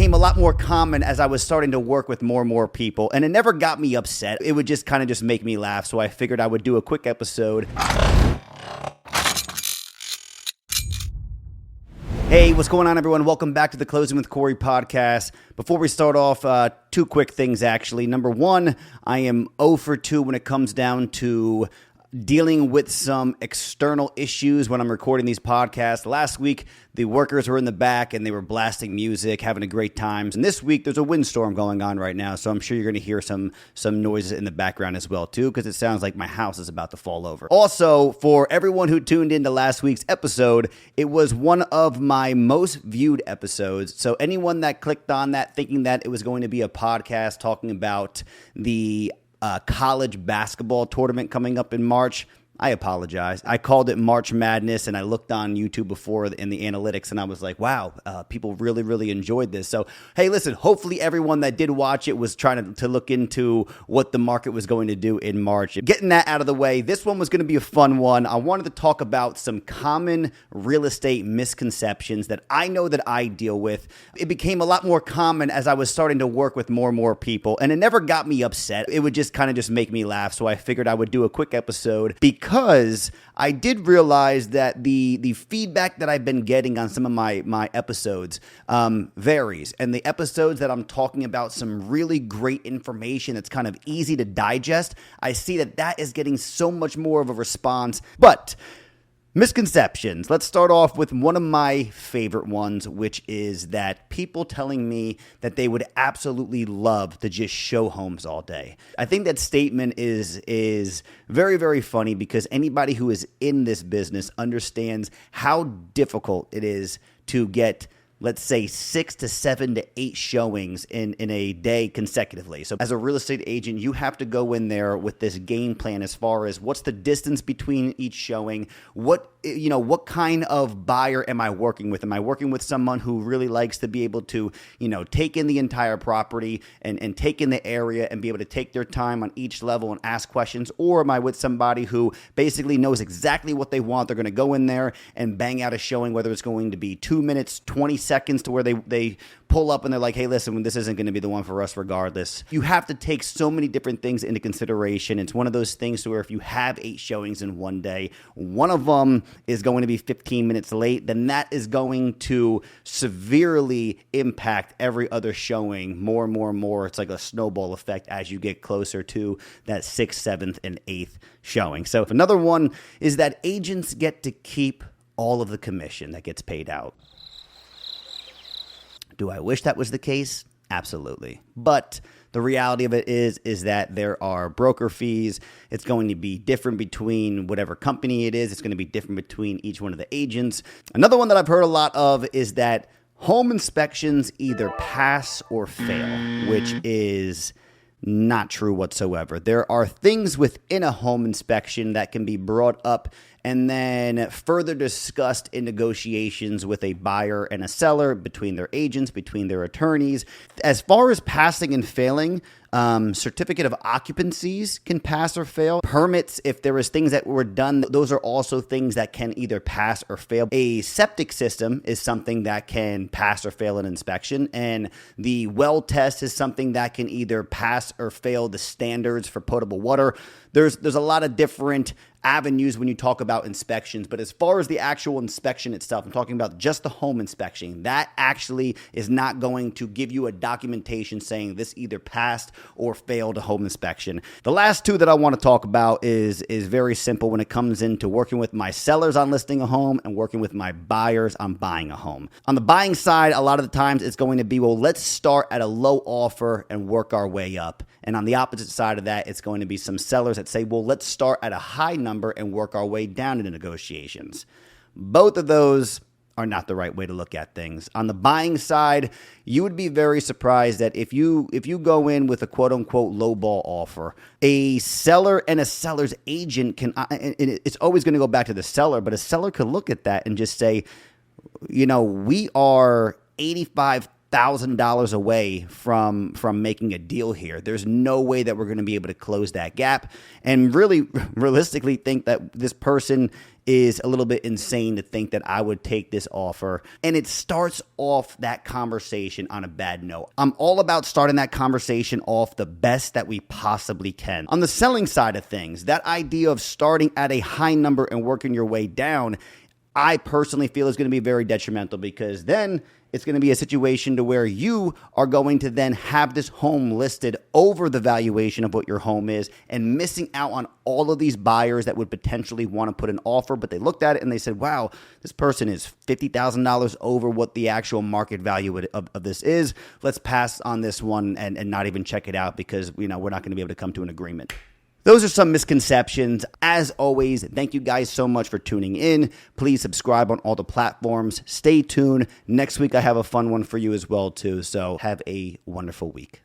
became a lot more common as I was starting to work with more and more people, and it never got me upset. It would just kind of just make me laugh, so I figured I would do a quick episode. Hey, what's going on, everyone? Welcome back to the Closing with Corey podcast. Before we start off, two quick things, actually. Number one, I am 0 for 2 when it comes down to dealing with some external issues when I'm recording these podcasts. Last week, the workers were in the back and they were blasting music, having a great time. And this week, there's a windstorm going on right now, so I'm sure you're going to hear some noises in the background as well, too, because it sounds like my house is about to fall over. Also, for everyone who tuned into last week's episode, it was one of my most viewed episodes. So anyone that clicked on that thinking that it was going to be a podcast talking about the college basketball tournament coming up in March, I apologize. I called it March Madness, and I looked on YouTube before in the analytics, and I was like, wow, people really, really enjoyed this. So, hey, listen, hopefully everyone that did watch it was trying to look into what the market was going to do in March. Getting that out of the way, this one was going to be a fun one. I wanted to talk about some common real estate misconceptions that I know that I deal with. It became a lot more common as I was starting to work with more and more people, and it never got me upset. It would just kind of just make me laugh, so I figured I would do a quick episode because I did realize that the feedback that I've been getting on some of my episodes varies. And the episodes that I'm talking about some really great information that's kind of easy to digest, I see that is getting so much more of a response. But misconceptions. Let's start off with one of my favorite ones, which is that people telling me that they would absolutely love to just show homes all day. I think that statement is very, very funny because anybody who is in this business understands how difficult it is to get, let's say, 6 to 7 to 8 showings in a day consecutively. So as a real estate agent, you have to go in there with this game plan as far as what's the distance between each showing, what kind of buyer am I working with? Am I working with someone who really likes to be able to, take in the entire property and take in the area and be able to take their time on each level and ask questions? Or am I with somebody who basically knows exactly what they want? They're going to go in there and bang out a showing, whether it's going to be 2 minutes, 20 seconds to where they pull up and they're like, hey, listen, this isn't going to be the one for us regardless. You have to take so many different things into consideration. It's one of those things to where if you have 8 showings in one day, one of them is going to be 15 minutes late, then that is going to severely impact every other showing more and more and more. It's like a snowball effect as you get closer to that 6th, 7th, and 8th showing. So another one is that agents get to keep all of the commission that gets paid out. Do I wish that was the case? Absolutely. But the reality of it is that there are broker fees. It's going to be different between whatever company it is. It's going to be different between each one of the agents. Another one that I've heard a lot of is that home inspections either pass or fail, which is not true whatsoever. There are things within a home inspection that can be brought up and then further discussed in negotiations with a buyer and a seller, between their agents, between their attorneys. As far as passing and failing, certificate of occupancies can pass or fail. Permits, if there was things that were done, those are also things that can either pass or fail. A septic system is something that can pass or fail an inspection, and the well test is something that can either pass or fail the standards for potable water. There's a lot of different avenues when you talk about inspections, but as far as the actual inspection itself, I'm talking about just the home inspection. That actually is not going to give you a documentation saying this either passed or failed a home inspection. The last two that I want to talk about is very simple when it comes into working with my sellers on listing a home and working with my buyers on buying a home. On the buying side, a lot of the times it's going to be, well, let's start at a low offer and work our way up. And on the opposite side of that, it's going to be some sellers that say, well, let's start at a high number and work our way down into negotiations. Both of those are not the right way to look at things. On the buying side, you would be very surprised that if you go in with a quote-unquote lowball offer, a seller and a seller's agent can, and it's always going to go back to the seller, but a seller could look at that and just say, we are $85,000 away from making a deal here. There's no way that we're going to be able to close that gap, and really realistically think that this person is a little bit insane to think that I would take this offer. And it starts off that conversation on a bad note. I'm all about starting that conversation off the best that we possibly can. On the selling side of things, that idea of starting at a high number and working your way down, I personally feel is going to be very detrimental, because then it's going to be a situation to where you are going to then have this home listed over the valuation of what your home is, and missing out on all of these buyers that would potentially want to put an offer, but they looked at it and they said, wow, this person is $50,000 over what the actual market value of this is. Let's pass on this one and not even check it out, because we're not going to be able to come to an agreement. Those are some misconceptions. As always, thank you guys so much for tuning in. Please subscribe on all the platforms. Stay tuned. Next week, I have a fun one for you as well, too. So have a wonderful week.